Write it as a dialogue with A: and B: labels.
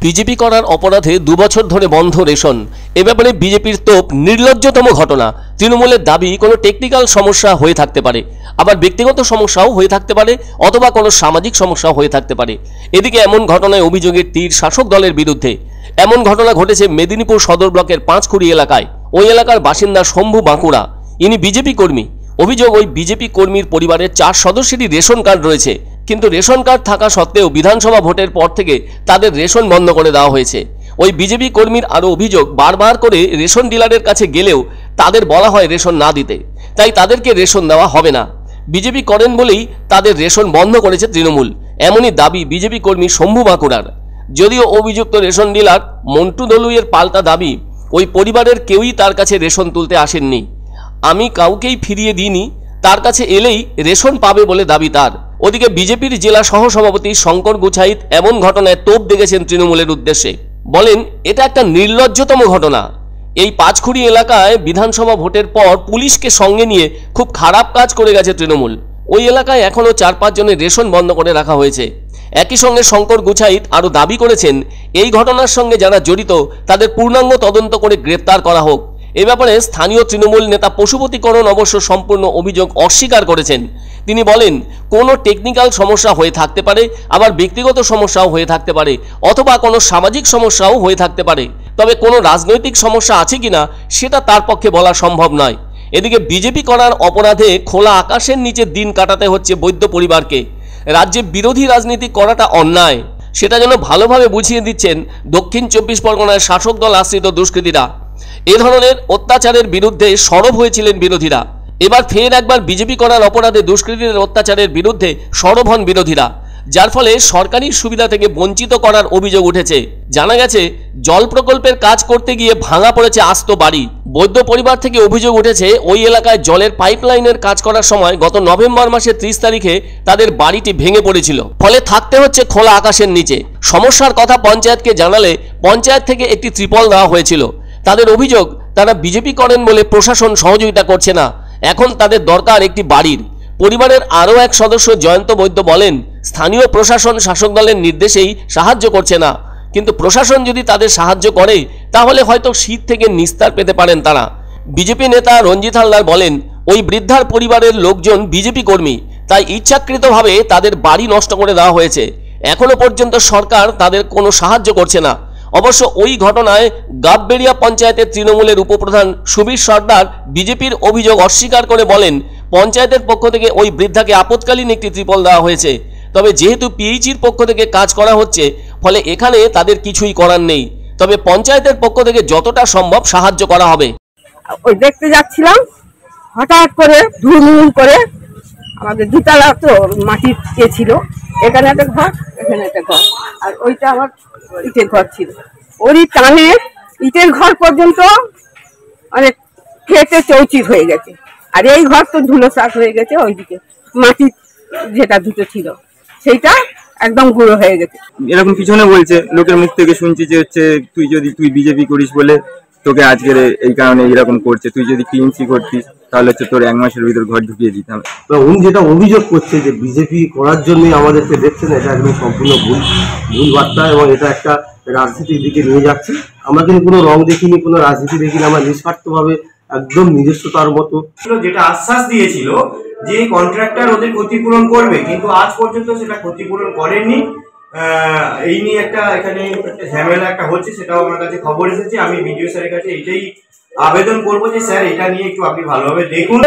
A: BJP করার অপরাধে 2 বছর ধরে বন্ধ রেশন। এ ব্যাপারে বিজেপির তোপ নির্লজ্জতম ঘটনা। তৃণমূলের দাবি কোনো টেকনিক্যাল সমস্যা হয়ে থাকতে পারে, আবার ব্যক্তিগত সমস্যাও হয়ে থাকতে পারে, অথবা কোনো সামাজিক সমস্যা হয়ে থাকতে পারে। এদিকে এমন ঘটনায় অভিযোগের তীর শাসক দলের বিরুদ্ধে। এমন ঘটনা ঘটেছে মেদিনীপুর সদর ব্লকের পাঁচকুড়ি এলাকায়। ওই এলাকার বাসিন্দা শম্ভু বাঁকুড়া, ইনি বিজেপি কর্মী। অভিযোগ, ওই বিজেপি কর্মীর পরিবারের 4 সদস্যেরই রেশন কার্ড রয়েছে, কিন্তু রেশন কার্ড থাকা সত্ত্বেও বিধানসভা ভোটের পর থেকে তাদের রেশন বন্ধ করে দেওয়া হয়েছে। ওই বিজেপি কর্মীর আরও অভিযোগ, বারবার করে রেশন ডিলারের কাছে গেলেও তাদের বলা হয় রেশন না দিতে, তাই তাদেরকে রেশন দেওয়া হবে না। বিজেপি করেন বলেই তাদের রেশন বন্ধ করেছে তৃণমূল, এমনই দাবি বিজেপি কর্মী শম্ভু বাঁকুড়ার। যদিও অভিযুক্ত রেশন ডিলার মন্টু দলুইয়ের পাল্টা দাবি, ওই পরিবারের কেউই তার কাছে রেশন তুলতে আসেননি। আমি কাউকেই ফিরিয়ে দিইনি, তার কাছে এলেই রেশন পাবে বলে দাবি তার। ওদিকে বিজেপির জেলা সহসভাপতি শঙ্কর গুছাইত এমন ঘটনায় তোপ দেখেছেন তৃণমূলের উদ্দেশ্যে। বলেন, এটা একটা নির্লজ্জতম ঘটনা। এই পাঁচকুড়ি এলাকায় বিধানসভা ভোটের পর পুলিশকে সঙ্গে নিয়ে খুব খারাপ কাজ করে গেছে তৃণমূল। ওই এলাকায় এখনও 4-5 জনের রেশন বন্ধ করে রাখা হয়েছে। একই সঙ্গে শঙ্কর গুছাইত আরও দাবি করেছেন, এই ঘটনার সঙ্গে যারা জড়িত তাদের পূর্ণাঙ্গ তদন্ত করে গ্রেপ্তার করা হোক। এ ব্যাপারে স্থানীয় তৃণমূল নেতা পশুপতিকরণ অবশ্য সম্পূর্ণ অভিযোগ অস্বীকার করেছেন। তিনি বলেন, কোনো টেকনিক্যাল সমস্যা হয়ে থাকতে পারে, আবার ব্যক্তিগত সমস্যাও হয়ে থাকতে পারে, অথবা কোনো সামাজিক সমস্যাও হয়ে থাকতে পারে। তবে কোনো রাজনৈতিক সমস্যা আছে কিনা সেটা তার পক্ষে বলা সম্ভব নয়। এদিকে বিজেপি করার অপরাধে খোলা আকাশের নিচে দিন কাটাতে হচ্ছে বৈদ্য পরিবারকে। রাজ্যে বিরোধী রাজনীতি করাটা অন্যায়, সেটা যেন ভালোভাবে বুঝিয়ে দিচ্ছেন দক্ষিণ 24 পরগনায় শাসক দল আশ্রিত দুষ্কৃতীরা। এ ধরনের অত্যাচারের বিরুদ্ধে সরব হয়েছিলেন বিরোধীরা। এবার ফের একবার বিজেপি করার অপরাধে দুষ্কৃতীদের অত্যাচারের বিরুদ্ধে সরব হন বিরোধীরা, যার ফলে সরকারি সুবিধা থেকে বঞ্চিত করার অভিযোগ উঠেছে। জানা গেছে, জল প্রকল্পের কাজ করতে গিয়ে ভাঙা পড়েছে আস্ত বাড়ি। বৈদ্য পরিবার থেকে অভিযোগ উঠেছে, ওই এলাকায় জলের পাইপলাইনের কাজ করার সময় গত নভেম্বর মাসের 30 তারিখে তাদের বাড়িটি ভেঙে পড়েছিল, ফলে থাকতে হচ্ছে খোলা আকাশের নিচে। সমস্যার কথা পঞ্চায়েতকে জানালে পঞ্চায়েত থেকে একটি ত্রিপল দেওয়া হয়েছিল। তাদের অভিযোগ, তারা বিজেপি করেন বলে প্রশাসন সহযোগিতা করছে না, এখন তাদের দরকার একটি বাড়ির। পরিবারের আরও এক সদস্য জয়ন্ত বৈদ্য বলেন, স্থানীয় প্রশাসন শাসক দলের নির্দেশেই সাহায্য করছে না, কিন্তু প্রশাসন যদি তাদের সাহায্য করে তাহলে হয়তো শীত থেকে নিস্তার পেতে পারেন তারা। বিজেপি নেতা রঞ্জিত হালদার বলেন, ওই বৃদ্ধার পরিবারের লোকজন বিজেপি কর্মী, তাই ইচ্ছাকৃতভাবে তাদের বাড়ি নষ্ট করে দেওয়া হয়েছে। এখনো পর্যন্ত সরকার তাদের কোনো সাহায্য করছে না। অবশ্য ওই ঘটনায় গাববেড়িয়া পঞ্চায়েতের তৃণমূলের উপপ্রধান সুবীর সর্দার বিজেপির অভিযোগ অস্বীকার করে বলেন, পঞ্চায়েতের পক্ষ থেকে ওই বৃদ্ধাকে আপৎকালীন একটি ত্রিপল দেওয়া হয়েছে। তবে যেহেতু পিএইচির পক্ষ থেকে কাজ করা হচ্ছে, ফলে এখানে তাদের কিছুই করার নেই। তবে পঞ্চায়েতের পক্ষ থেকে যতটা সম্ভব সাহায্য করা হবে।
B: ওই দেখতে যাচ্ছিলাম, হঠাৎ করে ধুমধুম করে আমাদের দুতলা তো মাটির ছিল, এখানে একটা ঘর, এখানে একটা ঘর, আর ওইটা আমার ইটের ঘর ছিল। ওরই টানে ইটের ঘর পর্যন্ত অনেক ফেটে চৌচির হয়ে গেছে, আর এই ঘর তো ধুলোসাৎ হয়ে গেছে। ওইদিকে মাটির যেটা দুটো ছিল সেইটা একদম গুঁড়ো হয়ে গেছে।
C: এরকম পিছনে বলছে, লোকের মুখ থেকে শুনছি যে হচ্ছে তুই বিজেপি করিস বলে তোকে আজকের এই কারণে এরকম করছে, তুই যদি টিএমসি করতিস তাহলে হচ্ছে তোর 1 মাসের ভিতর ঘর ঢুকিয়ে দিতাম।
D: তো উনি যেটা অভিযোগ করছে যে বিজেপি করার জন্যই আমাদেরকে দেখছেন, এটা একদম সম্পূর্ণ ভুল বার্তা, এবং এটা একটা রাজনীতির দিকে নিয়ে যাচ্ছে। আমরা কিন্তু কোনো রং দেখিনি, কোনো রাজনীতি দেখিনি, আমরা নিঃস্বার্থভাবে একদম নিজস্বতার মতো।
E: যেটা আশ্বাস দিয়েছিল যে কন্ট্রাক্টর ওদের ক্ষতিপূরণ করবে, কিন্তু আজ পর্যন্ত সেটা ক্ষতিপূরণ করেননি। এই নিয়ে এখানে একটা ঝামেলা হচ্ছে, সেটাও আমার কাছে খবর এসেছে। আমি বিডিও স্যারের কাছে এইটাই আবেদন করবো যে স্যার এটা নিয়ে একটু আপনি ভালোভাবে দেখুন।